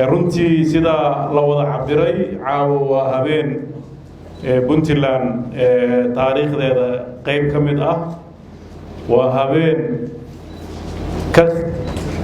runtii sida la wada cabiray caawa waa habeen Puntland taariikhdeeda qayb ka mid ah waa habeen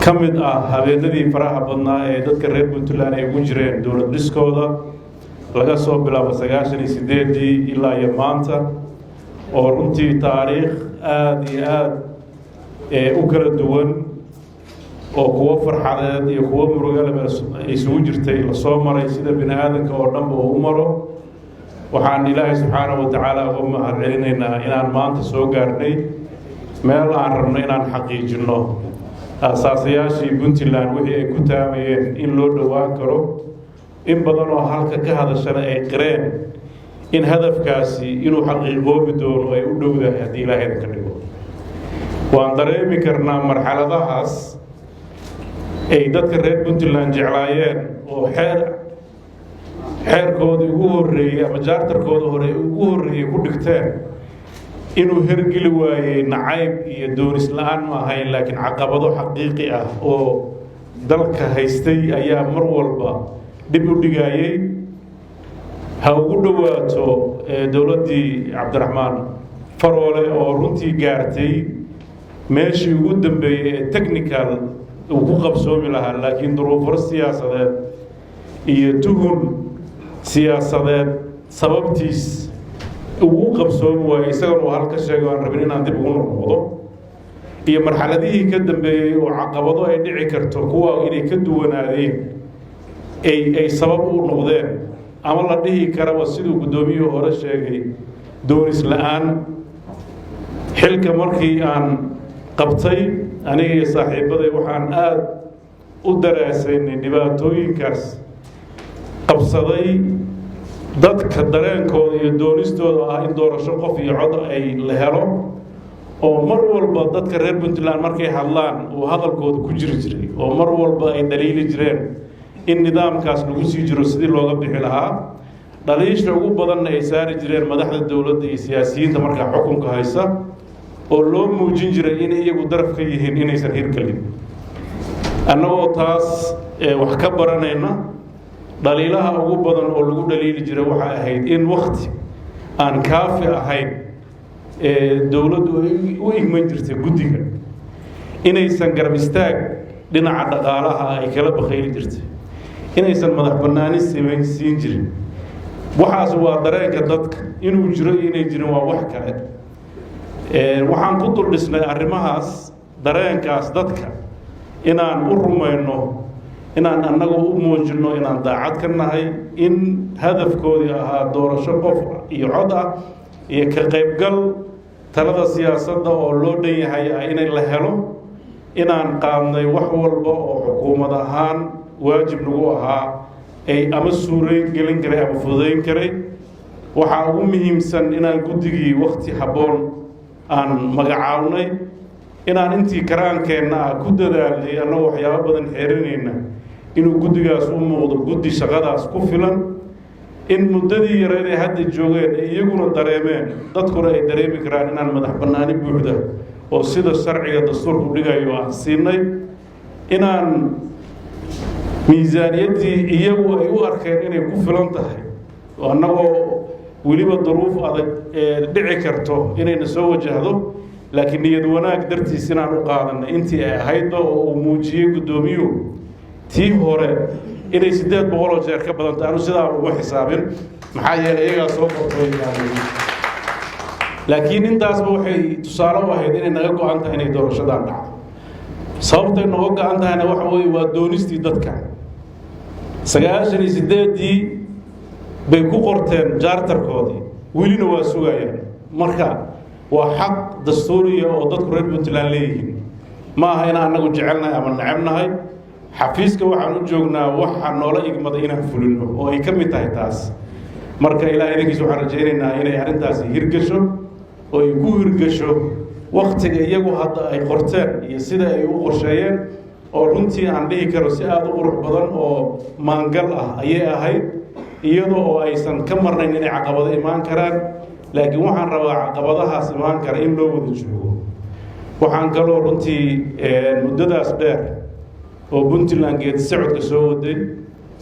ka mid ah habeenadii faraha badnaa ee dadka reer Puntland ay ugu jireen dowlad dhiskooda laga soo bilaabo 98 ilaa iyo maanta oo runtii taariikh aad iyo aad u kala duwan oo kuwa farxadeed iyo kuwa murugalaba isugu jirtay la soo maray sida bini'aadanka oo dhanba uu maro waxaan Ilaahay subxaanahu wa ta'aala ugu mahadcelinaynaa inaan maanta soo gaarnay meel aan rabno inaan xaqiijino asaasayaashii Puntland wixii ay ku taamayeen in loo dhawaan karo in badan oo halka ka hadashana ay qireen in hadafkaasi inuu xaqiiqoobi doono ay u dhowdahay haddii Ilaahay ka dhigo waan dareemi karnaa marxaladahaas ay dadka reer Puntland jeclaayeen oo xeerkoodii ugu horreeyay ama jaartarkooda hore ugu horreeyay ku dhigteen inuu hergeli waayay nacayb iyo doonis la'aan ma ahayn laakiin caqabado xaqiiqi ah oo dalka haystay ayaa mar walba dib u dhigayay ha ugu dhawaato dowladdii Cabdiraxmaan Faroole oo runtii gaartay meeshii ugu dambeeyay ee technical uu ku qabsoomi lahaa laakiin duruufo siyaasadeed iyo tuhun siyaasadeed sababtiis ugu qabsoomi waayay isagoo halka sheegay aan rabin inaan dib ugu noqdo iyo marxaladihii ka dambeeyay oo caqabado ay dhici karto kuwa inay ka duwanaadeen ay sabab u noqdeen ama la dhihi karaba sidoo gudoomiyuhu hore sheegay doonis la'aan xilka markii aan qabtay aniga iyo saaxiibaday waxaan aad u daraasaynay dhibaatooyinkaas qabsaday dadka dareenkooda iyo doonistooda ah in doorasho qof iyo cod ay la helo oo mar walba dadka reer Puntland markay hadlaan uu hadalkooda ku jiri jiray oo mar walba ay daliili jireen in nidaamkaas lagu sii jiro sidii looga bixi lahaa dhaliishta ugu badan ay saari jireen madaxda dawladda iyo siyaasiyiinta marka xukunka haysta oo loo muujin jiray in iyagu daraf ka yihiin inaysan hirgelin annagoo taas wax ka baranayna dhaliilaha ugu badan oo lagu dhaliili jiray waxa ahayd in waqti aan kaafi ahayn dawladdu u igman jirtay guddiga inaysan garab istaag dhinaca dhaqaalaha ay kala baqayli jirtay inaysan madax bannaani siin jirin waxaas waa dareenka dadka inuu jiro inay jirin waa wax kale waxaan ku dul dhisnay arrimahaas dareenkaas dadka inaan u rumayno inaan annagu u muujino inaan daacad ka nahay in hadafkoodii ahaa doorasho qof iyo cod ah iyo ka qaybgal talada siyaasadda oo loo dhan yahay inay la helo inaan qaadnay wax walba oo xukuumad ahaan waajib nagu ahaa ay ama suurayn gelin karay ama fududayn karay waxaa ugu muhiimsan inaan guddigii waqti habboon aan magacaabnay inaan intii karaankeenna ah ku dadaalnay annagoo waxyaabo badan xeerinayna inuu guddigaas u muuqdo guddi shaqadaas ku filan in muddadii yareed ay hadda joogeen iyaguna dareemeen dadkuna ay dareemi karaan inaan madax bannaani buuxda oo sida sharciga dastuurku dhigayo aan siinay inaan miisaaniyaddii iyagu ay u arkeen inay ku filan tahay oo annagoo weliba duruuf adag dhici karto inayna soo wajahdo laakiin niyad wanaag dartiis inaan u qaadanay intii ay ahaydba oo uu muujiyey guddoomiyuhu tii hore inay 800 jeer ka badan tahay sidaa ugu xisaabin maxaa yeelay iyaga soo qortay laakiin intaasba waxay tusaale u ahayd inay naga go'an tahay inay doorashadan dhacdo sababtay nooga go'an tahayna waxa weeye waa doonistii dadka 98 bay ku qorteen jaartarkoodii welina waa sugayaan marka waa xaq dastuuriya oo dadku reer Puntland leeyihiin ma aha in anagu jecelnahay ama nacabnahay xafiiska waxaan u joognaa waxa noola igmada inaan fulino oo ay ka mid tahay taas marka ilaahay idinkiisa waxaan rajaynaynaa inay arrintaasi hirgasho oo ay ku hirgasho waqtiga iyagu hadda ay qorteen iyo sida ay u qorsheeyeen oo runtii aan dhihi karo si aad u qurux badan oo maangal ah ayay ahayd iyadoo oo aysan ka marnayn inay caqabado imaan karaan laakiin waxaan rabaa caqabadahaas imaan kara in loo wada joogo waxaan kaloo runtii muddadaas dheer oo Puntland geed socodka soo waday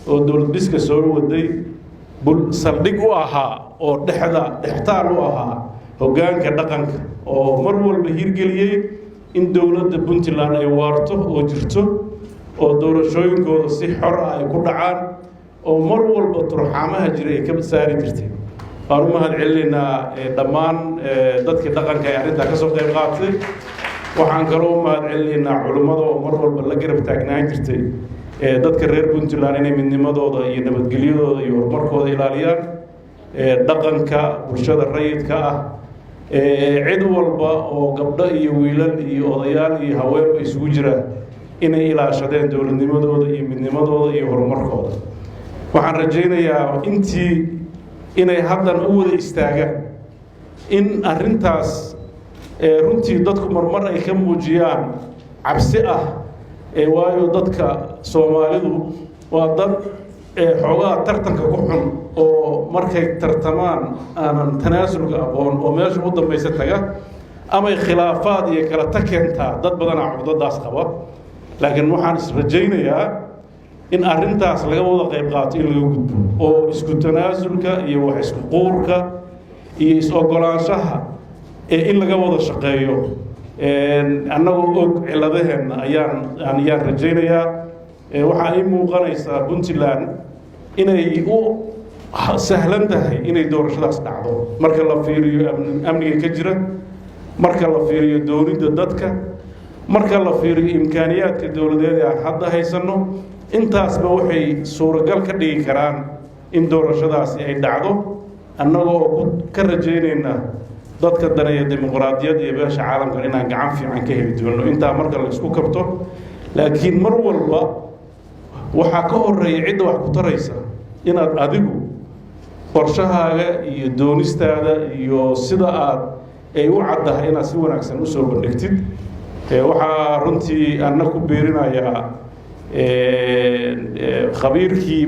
oo dowlad dhiska soo waday saldhig u ahaa oo dhextaal u ahaa hoggaanka dhaqanka oo mar walba hirgeliyay in dowladda Puntland ay waarto oo jirto oo doorashooyinkooda si xor ah ay ku dhacaan oo mar walba turxaamaha jiray ka saari jirtay aan u mahadcelinaynaa dhammaan dadka dhaqanka ee arrintaa ka soo qayb qaatay waxaan kaloo mahadcelinaynaa culimmada oo mar walba la garab taagnaan jirtay dadka reer Puntland inay midnimadooda iyo nabadgelyadooda iyo horumarkooda ilaaliyaan dhaqanka bulshada rayidka ah cid walba oo gabdho iyo wiilal iyo odayaal iyo haweenba isugu jira inay ilaashadeen dowladnimadooda iyo midnimadooda iyo horumarkooda waxaan rajaynayaa intii inay haddan u wada istaagaan in arrintaas runtii dadku marmar ay ka muujiyaan cabsi ah waayo dadka Soomaalidu waa dad xoogaa tartanka ku xun oo markay tartamaan aanan tanaasulka aqoon oo meesha u dambaysa taga ama khilaafaad iyo kala takeentaa dad badan oo cudurdaas qaba laakiin waxaan is rajaynayaa in arrintaas laga wada qayb qaato in laga gudbo oo isku tanaasulka iyo wax isku quurka iyo is ogolaanshaha in laga wada shaqeeyo annagoo og ciladaheenna ayaan rajaynayaa waxaa ii muuqanaysaa Puntland inay u sahlan tahay inay doorashadaas dhacdo marka la fiiriyo amniga ka jira marka la fiiriyo doonida dadka marka la fiiriyo imkaaniyaadka dowladeed ee aan hadda haysano intaasba waxay suuragal ka dhigi karaan in doorashadaasi ay dhacdo annagoo ka rajaynayna dadka daneeya dimuqraadiyadda iyo beesha caalamka inaan gacan fiican ka heli doono intaa marka la isku kabto laakiin mar walba waxaa ka horeeya cidda wax ku taraysa inaad adigu qorshahaaga iyo doonistaada iyo sida aad ay u caddahay inaad si wanaagsan u soo bandhigtid waxaa runtii anna ku beerinayaa khabiirkii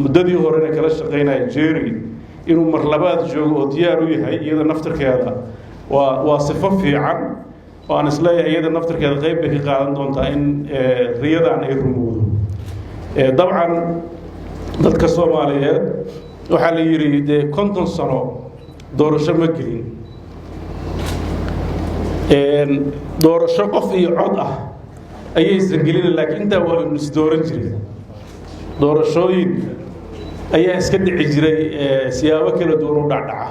muddadii horena kala shaqaynaya Jerry inuu mar labaad joogo oo diyaar u yahay iyada naftarkeeda waa sifo fiican oo aan isleeyahay iyada naftarkeeda qayb bay ka qaadan doontaa in riyadan ay rumowdo dabcan dadka Soomaaliyeed waxaa la yiri de 50 sano doorasho ma gelin doorasho qof iyo cod ah ayaysan gelin laakiin intaa waa in is dooran jiray doorashooyin ayaa iska dhici jiray siyaabo kala duwan u dhacdhaca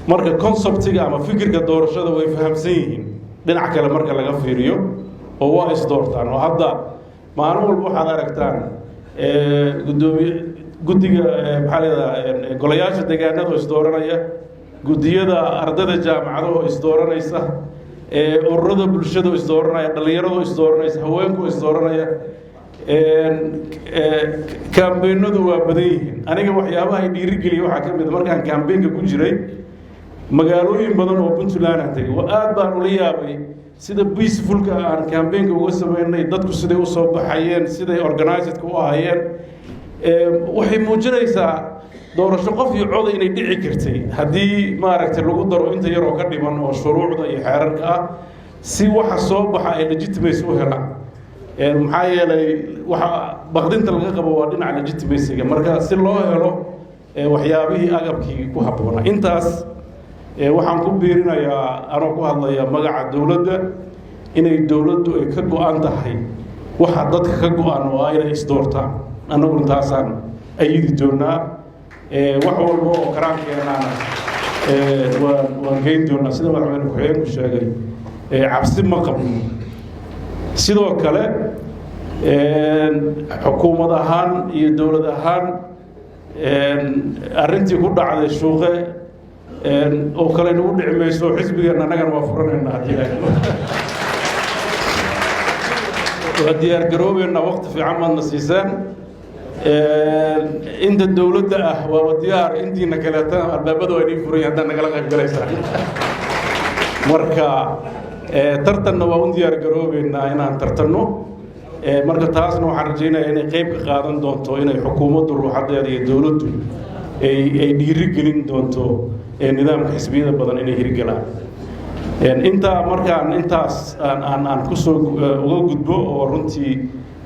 marka conceptiga ama fikirka doorashada way fahamsan yihiin dhinac kale marka laga fiiriyo oo waa is doortaan oo hadda maalin walba waxaad aragtaan guddiga maxaa leedahay golayaasha deegaanada oo is dooranaya guddiyada ardayda jaamacadaha oo is dooranaysa ururada bulshada oo is dooranaya dhalinyarada oo is dooranaysa haweenku oo is dooranaya kaambeynadu waa badan yihiin aniga waxyaabaha ay dhiirigeliyay waxaa ka mid markaan kaambeynka ku jiray magaalooyin badan oo Puntland ah tagay aad baan ula yaabay sida peacefulka aan kaambeynka uga sameynay dadku siday u soo baxayeen siday organized ku ahaayeen waxay muujinaysaa doorasho qof iyo cod inay dhici kartay haddii maaragtay lagu daro inta yar oo ka dhiman oo shuruucda iyo xeerarka ah si waxa soo baxa ay legitimacy u helaan maxaa yeelay waxa baqdinta laga qabo waa dhinaca legitimacy-ga marka si loo helo waxyaabihii agabkii ku habboonaa intaas waxaan ku biirinayaa anoo ku hadlaya magaca dowladda inay dowladdu ay ka go'an tahay waxa dadka ka go'an oo inay is doortaan annaguna taasaan ayidi doonaa wax walba oo karaankeenaana waan geyn doonaa sida madaxweyne ku-xigeenku sheegay cabsi ma qabno sidoo kale xukuumad ahaan iyo dowlad ahaan arrintii ku dhacday shuuqe oo kale nagu dhici mayso xisbigeena annagana waa furanayna haddii waa diyaar garoobeena waqti fiican maadna siisaan inta dowladda ah waa diyaar intiina kaleeta albaabada waa inii furay haddaan nagala qayb galaysaan marka tartanna waa u diyaar garoobeynaa inaan tartanno marka taasna waxaan rajaynayaa inay qayb ka qaadan doonto inay xukuumaddu ruuxadeeda iyo dowladdu ay dhiirigelin doonto nidaamka xisbiyada badan inay hirgelaan intaa markaan intaas aan kusoo uga gudbo oo runtii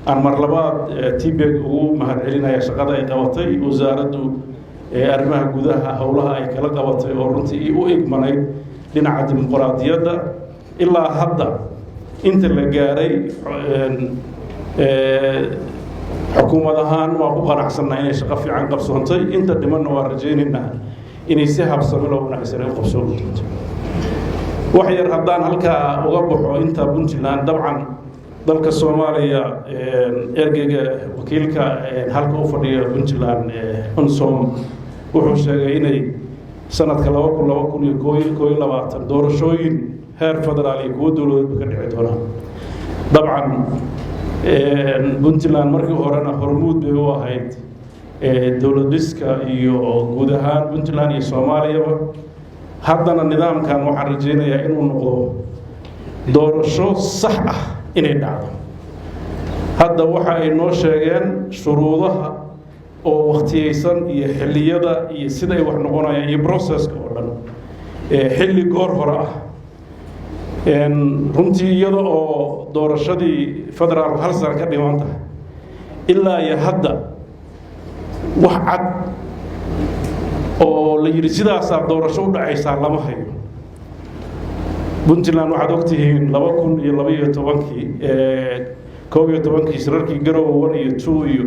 aan mar labaad TPEG ugu mahadcelinaya shaqada ay qabatay wasaaraddu arrimaha gudaha howlaha ay kala qabatay oo runtii u igmanayd dhinaca dimuqraadiyadda ilaa hadda inta la gaaray xukuumad ahaan waa ku qanacsanaa inay shaqo fiican qabsoontay inta dhimanna waa rajaynaynaa inay si habsami loo wanaagsan ay u qabsoomi doonto wax yar haddaan halkaa uga baxo inta Puntland dabcan dalka Soomaaliya ergeyga wakiilka halka u fadhiya Puntland Unsom wuxuu sheegay inay sanadka 2021 doorashooyin heer federaal iyo kuwa dowladeed ka dhici doonaan dabcan Puntland markii horena hormuud bay u ahayd dowlad dhiska iyo guud ahaan Puntland iyo Soomaaliya haddana nidaamkan waxaan rajaynayaa inuu noqdo doorasho sax ah inay dhacdo hadda waxa ay noo sheegeen shuruudaha oo waqtiyeysan iyo xilliyada iyo sida ay wax noqonayaan iyo processka oo dhan xilli goor hore ah runtii iyada oo doorashadii federaalku hal sano ka dhiman tahay ilaa iyo hadda wax cad oo la yiri sidaasaa doorasho u dhacaysaa lama hayo Puntland waxaad ogtihiin 2012 shirarkii Garowe 1 iyo 2 iyo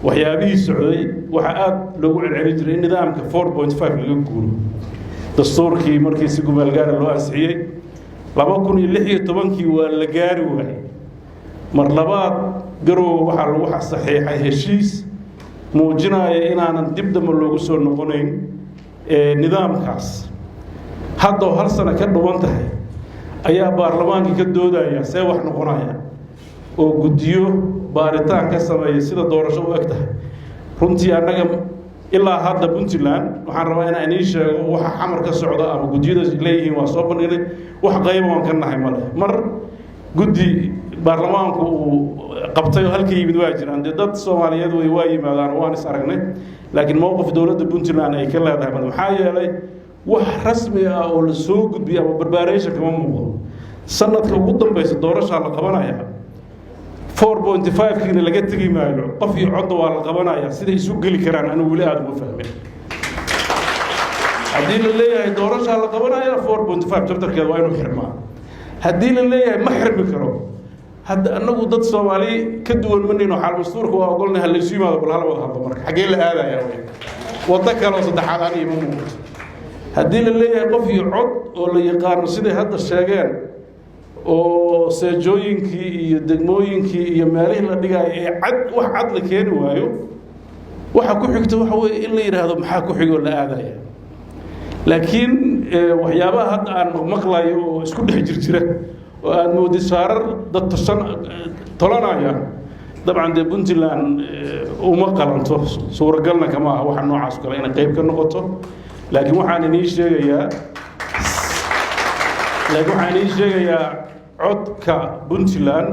waxyaabihii socday waxa aad loogu celcelin jiray nidaamka 4.5 laga guuro dastuurkii markii si gumeel gaar loo ansixiyay 2016 waa la gaari waayay mar labaad Garowe waxa lagu saxiixay heshiis muujinaya inaanan dib dambe loogu soo noqonayn nidaamkaas hadda hal sano ka dhuwan tahay ayaa baarlamaanka ka doodaya see wax noqonaya oo gudiyo baaritaan ka sameeyay sida doorasho u eg tahay runtii annaga ilaa hadda Puntland waxaan rabaa inaan idin sheego waxa xamar ka socda ama gudiyada leeyihiin waa soo bandhigay wax qayb aan ka nahay mar gudi baarlamaanku uu qabtay halka yimid waa jiraan dad Soomaaliyeed way yimaadaan waan is aragnay laakiin mowqif dawladda Puntland ay ka leedahay maxaa yeelay wax rasmi ah oo la soo gudbiyo ama preparation kama muuqdo sanadka ugu dambeeyay doorasho la qabanaya 4.5 kiina laga tagi maayo qof iyo cod waa la qabanaya sida isu gali karaan anu wali aad uma fahmin hadii la leeyahay doorasho la qabanaya 4.5 chapterkeeda waa inuu xirmaa hadii la leeyahay ma xirmi karo hadda anagu dad Soomaali ka duwan manino xal dastuurka waa ogolnahay hal isu yimaado bal hal wada hadlo marka xagee la aadaya wada kale oo saddexaad aan iyo muuqdo hadii la leeyahay qof iyo cod oo la yaqaan sida hadda sheegeen oo seejooyinkii iyo degmooyinkii iyo meelihii la dhigay ee cad wax cad la keen waayo waxa ku xigta waxa weeye in la yiraahdo maxaa ku xigo la aadaya laakiin waxyaabaha hadda aan maqlayo oo isku dhex jira oo aan moodi saarar dad tolanaya dabcan de Puntland uma qalanto suuragalna kama aha waxa noocaas kale in qayb ka noqoto laakiin waxaan inii sheegayaa codka Puntland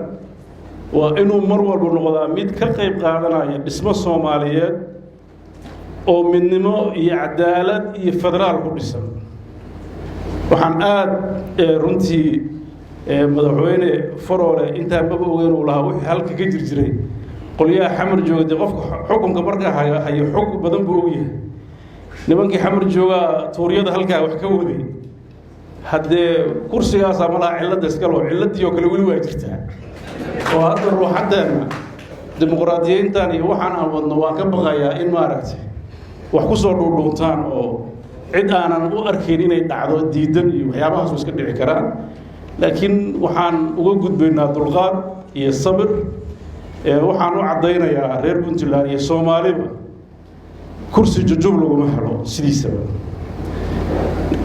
waa inuu mar walba noqdaa mid ka qayb qaadanaya dhismo Soomaaliyeed oo midnimo iyo cadaalad iyo federaal ku dhisan waxaan aad runtii madaxweyne Faroole inta ma ogeyn uu lahaa wixii halka ka jiray qoliyaha xamar joogay qofka xukunka marka hayo xog badan buu ogyahay nimankii xamar jooga tuuriyada halka wax ka waday haddee kursigaas ama la cilad iska loo ciladii oo kale wali waa jirtaa oo hadda ruuxadeena dimuqraadiyiintan iyo waxaan aan wadno waan ka baqayaa in maaragtay wax ku soo dhuudhuuntaan oo cid aanan u arkayn inay dhacdo diidan iyo waxyaabahaas iska dhici karaan laakiin waxaan uga gudbaynaa dulqaad iyo sabir waxaan u cadaynayaa reer Puntland iyo Soomaaliba kursi jujub lagu helo sidiisaba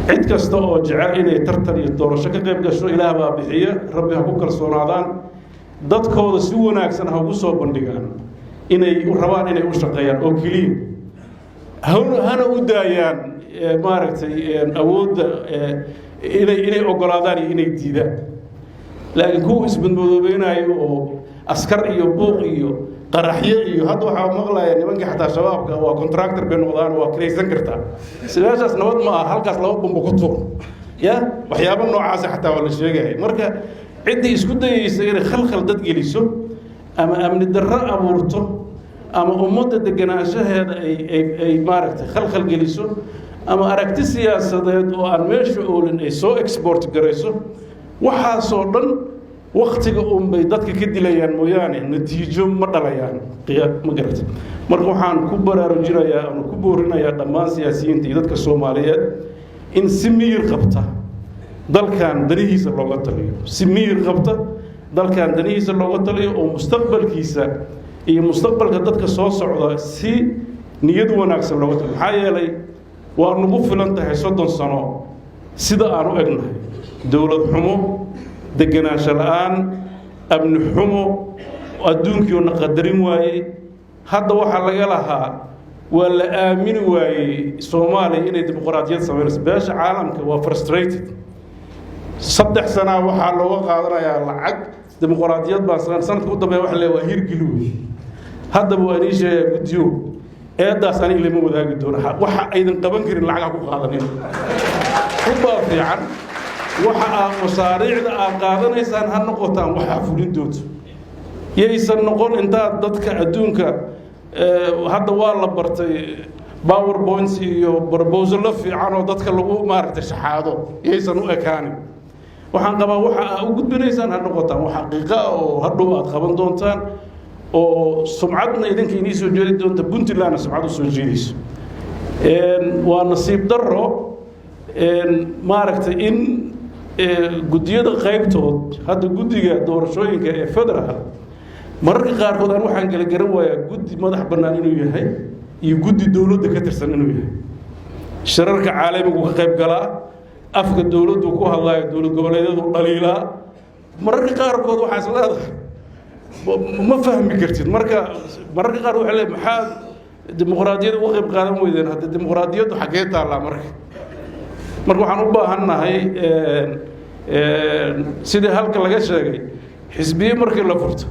cid kasta oo jecel inay tartan iyo doorasho ka qayb gasho Ilaah baa bixiya Rabbi ha ku kalsoonaadaan dadkooda si wanaagsan ha ugu soo bandhigaan inay u rabaan inay u shaqeeyaan oo kaliya hana u daayaan maaragtay awoodda inay ogolaadaan inay diidaan laakiin kuwa isbadbadoobeynaayo oo askar iyo buuq iyo qaraxyo iyo hadda waxa maqlaaya nimanka xataa shabaabka waa contractor bay noqdaan waa kireysan kartaa sidaas nabad ma aha halkaas laba bumbo ku tuur ya waxyaabo noocaas xataa waa la sheegay marka cidii isku dayaysa inay khalkhal dad geliso أما أمن الدراء أبورته أما أمضة الجناشة هذا أي ماركت خلق الجليسو أما أركت السياسة ده وأن مش أقول إن سو إكسبورت جريسو وحاصلاً وقت بيدتك كدي ليان موياني نتيجة مرة ليان قيا مجرد مركوحان كبر رجلا يا أو كبرنا يا دمان سياسيين تيدتك الصوماليات إن سمير قبطة دل كان دريس اللغة تليه سمير قبطة دل كان دريس اللغة تليه ومستقبل كيسة إيه مستقبل قدتك الصوص عضا سي نيد وناكس اللغة تليه حيا لي وأنقف لنتهي صدق صنع سيدا أنو أجنه دولة حمو deganaansho la'aan amni xumo adduunkii oo qadarin waayay hadda waxa laga lahaa waa la aamini waayay Soomaaliya inay dimuqraadiyad sameeyso beesha caalamka waa frustrated 3 sano waxa looga qaadanayaa lacag dimuqraadiyad baa sanadka u dambeeya wax leeyahay hirgeliyo hadda waa inii sheegay guddiyo eedaas aan ilmo wadaagi doono waxa aydan qaban karin lacag ku qaadanin kubaa fiican waxa mashaariicda qaadanaysan ha noqotaan waxa fulin doonto yeysan noqon inta dadka adduunka hadda waa la bartay PowerPoint iyo proposal fiican oo dadka lagu maaragtay shaxaado yeysan u ekaanin waxaan qabaa waxa u gudbinaysaan ha noqotaan wax xaqiiqo oo hadhow aad qaban doontaan oo sumcadna idinka inii soo jeedi doonta Puntland sumcad u soo jeedayso waa nasiib darro maaragtay in guddiyada qaybtood hadda guddiga doorashooyinka ee federal mararka qaarkood aan waxaan kala garan waayaa guddi madax bannaan inuu yahay iyo guddi dawladda ka tirsan inuu yahay shirarka caalamiga ka qayb galaa afka dawladdu ku hadlaayo dawlad goboleedyadu dhaliilaa mararka qaarkood waxaa is leedahay ma fahmi kartid mararka qaar waxa leeyahay maxaa dimuqraadiyadda uga qayb qaadan weydeen hadda dimuqraadiyaddu xagee taallaa marka waxaan u baahannahay sidii halka laga sheegay xisbiye markii la furto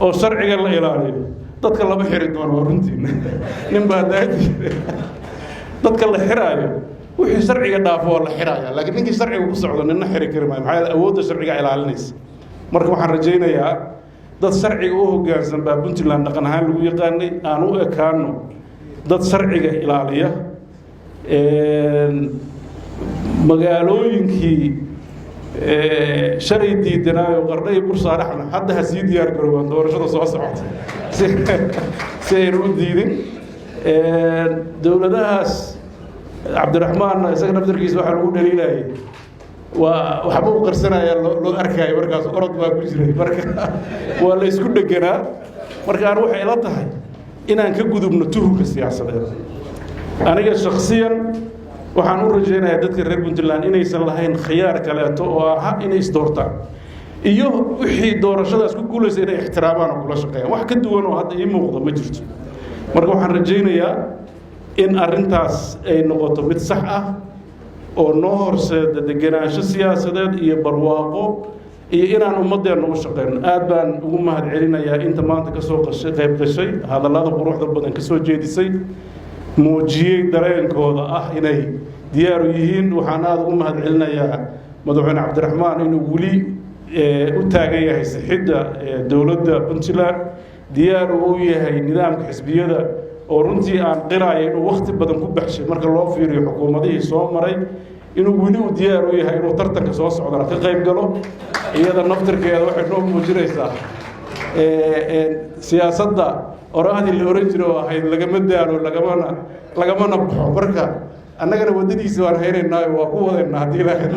oo sharciga la ilaaliyo dadka laba xiri doono runtiina nin baa daadi dadka la xiraayo wixii sharciga dhaafo waa la xiraaya laakiin ninkii sharciga ku socdo ninna xiri kari maayo maxaa awoodda sharciga ilaalinaysa marka waxaan rajaynayaa dad sharciga u hoggaansan baa Puntland dhaqan ahaan lagu yaqaanay aan u ekaano dad sharciga ilaaliya magaalooyinkii shalay diidanaayo qarnay bursaaraxna hadda ha sii diyaar garoobaan doorashada soo socota si aynu u diidin dowladahaas cabdiraxmaan isaga naftarkiisa waxaa lagu dhaliilayay waa waxba u qarsanayaa loo arkaayo markaas orod baa ku jiray marka waa la isku dheganaa marka aan waxay ila tahay inaan ka gudubno tuhunka siyaasadeed aniga shakhsiyan waxaan u rajaynayaa dadka reer Puntland inaysan lahayn khiyaar kaleeto oo ah inay isdoortaan iyo wixii doorashadaas ku guuleysay inay ixtiraamaan oo kula shaqeeyaan wax ka duwan oo hadda ii muuqda ma jirto marka waxaan rajaynayaa in arrintaas ay noqoto mid sax ah oo noo horseeda deganaansho siyaasadeed iyo barwaaqo iyo inaan ummadeenna u shaqeyno aad baan ugu mahadcelinayaa inta maanta ka soo qayb gashay hadallada quruxda badan ka soo jeedisay muujiyay dareenkooda ah inay diyaar u yihiin waxaan aad ugu mahadcelinayaa madaxweyne cabdiraxmaan inuu weli u taagan yahay sixidda dowladda Puntland diyaar u yahay nidaamka xisbiyada oo runtii aan qiraay inuu waqti badan ku baxshay marka loo fiiriyo xukuumadihii soo maray inuu weli u diyaar u yahay inuu tartanka soo socdana ka qayb galo iyada naftirkeeda waxay noo muujinaysaa siyaasadda orahdii la oran jiray oo ahayd lagama daalo lagamana baxo marka annagana waddadiisa waan haynaynaa waa ku wadaynaa haddii ilaahay